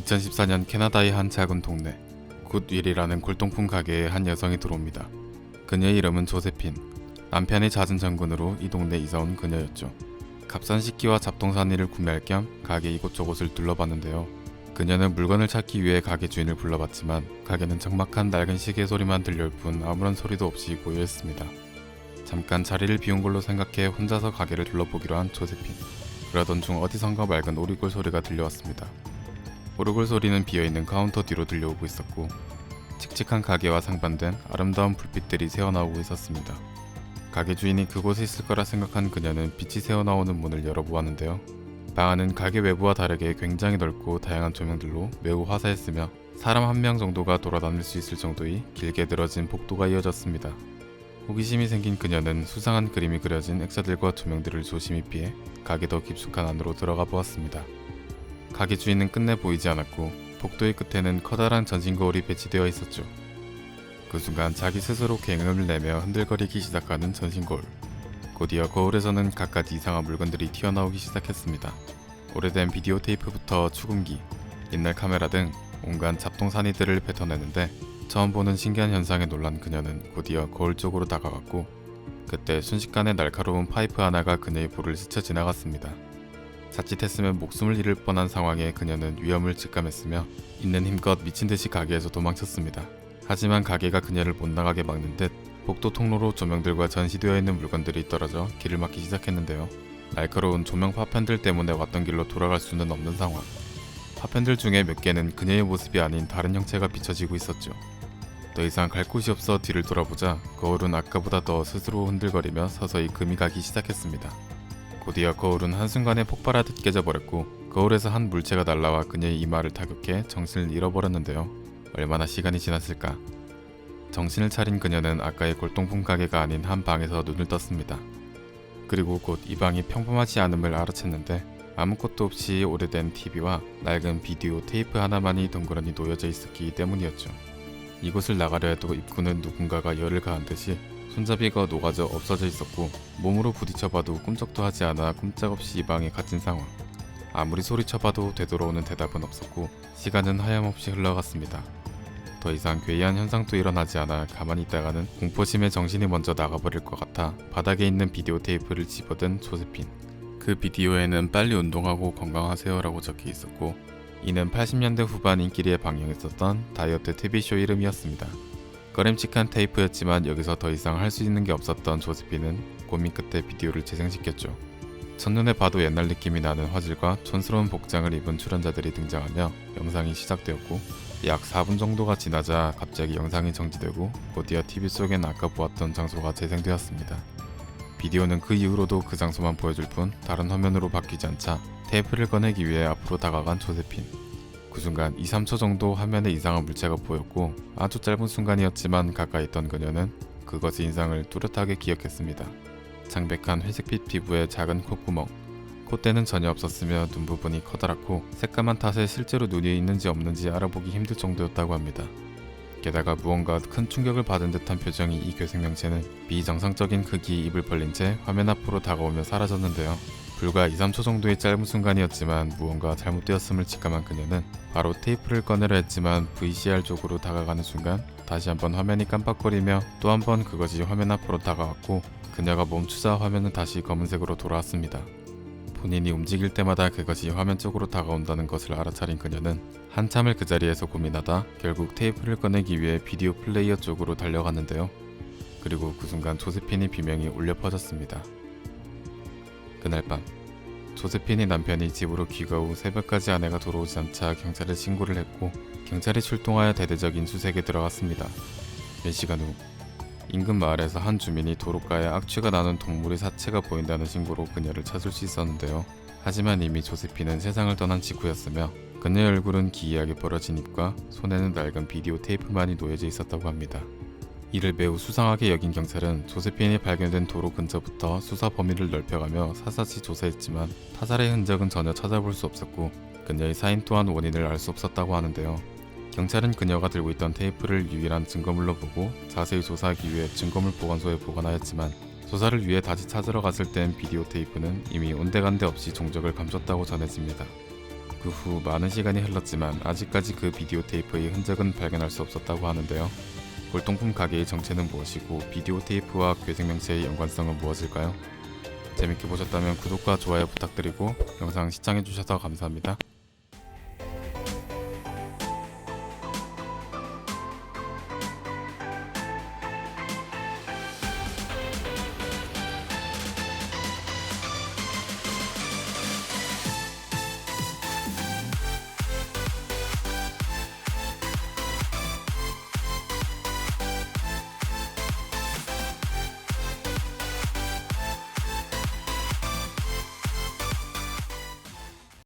2014년 캐나다의 한 작은 동네, 굿윌이라는 골동품 가게에 한 여성이 들어옵니다. 그녀의 이름은 조세핀. 남편의 잦은 전근으로 이 동네에 이사온 그녀였죠. 값싼 식기와 잡동사니를 구매할 겸 가게 이곳저곳을 둘러봤는데요. 그녀는 물건을 찾기 위해 가게 주인을 불러봤지만 가게는 적막한 낡은 시계 소리만 들려올 뿐 아무런 소리도 없이 고요했습니다. 잠깐 자리를 비운 걸로 생각해 혼자서 가게를 둘러보기로 한 조세핀. 그러던 중 어디선가 맑은 오리골 소리가 들려왔습니다. 오르골 소리는 비어있는 카운터 뒤로 들려오고 있었고 칙칙한 가게와 상반된 아름다운 불빛들이 새어나오고 있었습니다. 가게 주인이 그곳에 있을 거라 생각한 그녀는 빛이 새어나오는 문을 열어보았는데요. 방 안은 가게 외부와 다르게 굉장히 넓고 다양한 조명들로 매우 화사했으며 사람 한 명 정도가 돌아다닐 수 있을 정도의 길게 늘어진 복도가 이어졌습니다. 호기심이 생긴 그녀는 수상한 그림이 그려진 액자들과 조명들을 조심히 피해 가게 더 깊숙한 안으로 들어가 보았습니다. 가게 주인은 끝내 보이지 않았고 복도의 끝에는 커다란 전신 거울이 배치되어 있었죠. 그 순간 자기 스스로 괭음을 내며 흔들거리기 시작하는 전신 거울. 곧이어 거울에서는 갖가지 이상한 물건들이 튀어나오기 시작했습니다. 오래된 비디오 테이프부터 축음기, 옛날 카메라 등 온갖 잡동사니들을 뱉어내는데 처음 보는 신기한 현상에 놀란 그녀는 곧이어 거울 쪽으로 다가갔고 그때 순식간에 날카로운 파이프 하나가 그녀의 볼을 스쳐 지나갔습니다. 자칫했으면 목숨을 잃을 뻔한 상황에 그녀는 위험을 직감했으며 있는 힘껏 미친듯이 가게에서 도망쳤습니다. 하지만 가게가 그녀를 못 나가게 막는 듯 복도 통로로 조명들과 전시되어 있는 물건들이 떨어져 길을 막기 시작했는데요. 날카로운 조명 파편들 때문에 왔던 길로 돌아갈 수는 없는 상황. 파편들 중에 몇 개는 그녀의 모습이 아닌 다른 형체가 비춰지고 있었죠. 더 이상 갈 곳이 없어 뒤를 돌아보자 거울은 아까보다 더 스스로 흔들거리며 서서히 금이 가기 시작했습니다. 곧이어 거울은 한순간에 폭발하듯 깨져버렸고 거울에서 한 물체가 날아와 그녀의 이마를 타격해 정신을 잃어버렸는데요. 얼마나 시간이 지났을까? 정신을 차린 그녀는 아까의 골동품 가게가 아닌 한 방에서 눈을 떴습니다. 그리고 곧 이 방이 평범하지 않음을 알아챘는데 아무것도 없이 오래된 TV와 낡은 비디오 테이프 하나만이 덩그러니 놓여져 있었기 때문이었죠. 이곳을 나가려 해도 입구는 누군가가 열을 가한 듯이 손잡이가 녹아져 없어져 있었고 몸으로 부딪혀봐도 꿈쩍도 하지 않아 꼼짝없이 이 방에 갇힌 상황. 아무리 소리쳐봐도 되돌아오는 대답은 없었고 시간은 하염없이 흘러갔습니다. 더 이상 괴이한 현상도 일어나지 않아 가만히 있다가는 공포심에 정신이 먼저 나가버릴 것 같아 바닥에 있는 비디오 테이프를 집어든 조세핀. 그 비디오에는 빨리 운동하고 건강하세요 라고 적혀 있었고 이는 80년대 후반 인기리에 방영했었던 다이어트 TV쇼 이름이었습니다. 꺼림칙한 테이프였지만 여기서 더 이상 할 수 있는 게 없었던 조세핀은 고민 끝에 비디오를 재생시켰죠. 첫눈에 봐도 옛날 느낌이 나는 화질과 촌스러운 복장을 입은 출연자들이 등장하며 영상이 시작되었고 약 4분 정도가 지나자 갑자기 영상이 정지되고 곧이어 TV 속엔 아까 보았던 장소가 재생되었습니다. 비디오는 그 이후로도 그 장소만 보여줄 뿐 다른 화면으로 바뀌지 않자 테이프를 꺼내기 위해 앞으로 다가간 조세핀. 그 순간 2-3초 정도 화면에 이상한 물체가 보였고 아주 짧은 순간이었지만 가까이 있던 그녀는 그것의 인상을 뚜렷하게 기억했습니다. 창백한 회색빛 피부에 작은 콧구멍, 콧대는 전혀 없었으며 눈 부분이 커다랗고 새까만 탓에 실제로 눈이 있는지 없는지 알아보기 힘들 정도였다고 합니다. 게다가 무언가 큰 충격을 받은 듯한 표정이 이 괴생명체는 비정상적인 크기의 입을 벌린 채 화면 앞으로 다가오며 사라졌는데요. 불과 2-3초 정도의 짧은 순간이었지만 무언가 잘못되었음을 직감한 그녀는 바로 테이프를 꺼내려 했지만 VCR 쪽으로 다가가는 순간 다시 한번 화면이 깜빡거리며 또 한 번 그것이 화면 앞으로 다가왔고 그녀가 멈추자 화면은 다시 검은색으로 돌아왔습니다. 본인이 움직일 때마다 그것이 화면 쪽으로 다가온다는 것을 알아차린 그녀는 한참을 그 자리에서 고민하다 결국 테이프를 꺼내기 위해 비디오 플레이어 쪽으로 달려갔는데요. 그리고 그 순간 조세핀의 비명이 울려 퍼졌습니다. 그날 밤 조세핀의 남편이 집으로 귀가 후 새벽까지 아내가 돌아오지 않자 경찰에 신고를 했고 경찰이 출동하여 대대적인 수색에 들어갔습니다. 몇 시간 후 인근 마을에서 한 주민이 도로가에 악취가 나는 동물의 사체가 보인다는 신고로 그녀를 찾을 수 있었는데요. 하지만 이미 조세핀은 세상을 떠난 직후였으며 그녀의 얼굴은 기이하게 벌어진 입과 손에는 낡은 비디오 테이프만이 놓여져 있었다고 합니다. 이를 매우 수상하게 여긴 경찰은 조세핀이 발견된 도로 근처부터 수사 범위를 넓혀가며 사사시 조사했지만 타살의 흔적은 전혀 찾아볼 수 없었고 그녀의 사인 또한 원인을 알 수 없었다고 하는데요. 경찰은 그녀가 들고 있던 테이프를 유일한 증거물로 보고 자세히 조사하기 위해 증거물 보관소에 보관하였지만 조사를 위해 다시 찾으러 갔을 땐 비디오 테이프는 이미 온데간데 없이 종적을 감췄다고 전해집니다. 그 후 많은 시간이 흘렀지만 아직까지 그 비디오 테이프의 흔적은 발견할 수 없었다고 하는데요. 골동품 가게의 정체는 무엇이고 비디오 테이프와 괴생명체의 연관성은 무엇일까요? 재밌게 보셨다면 구독과 좋아요 부탁드리고 영상 시청해주셔서 감사합니다.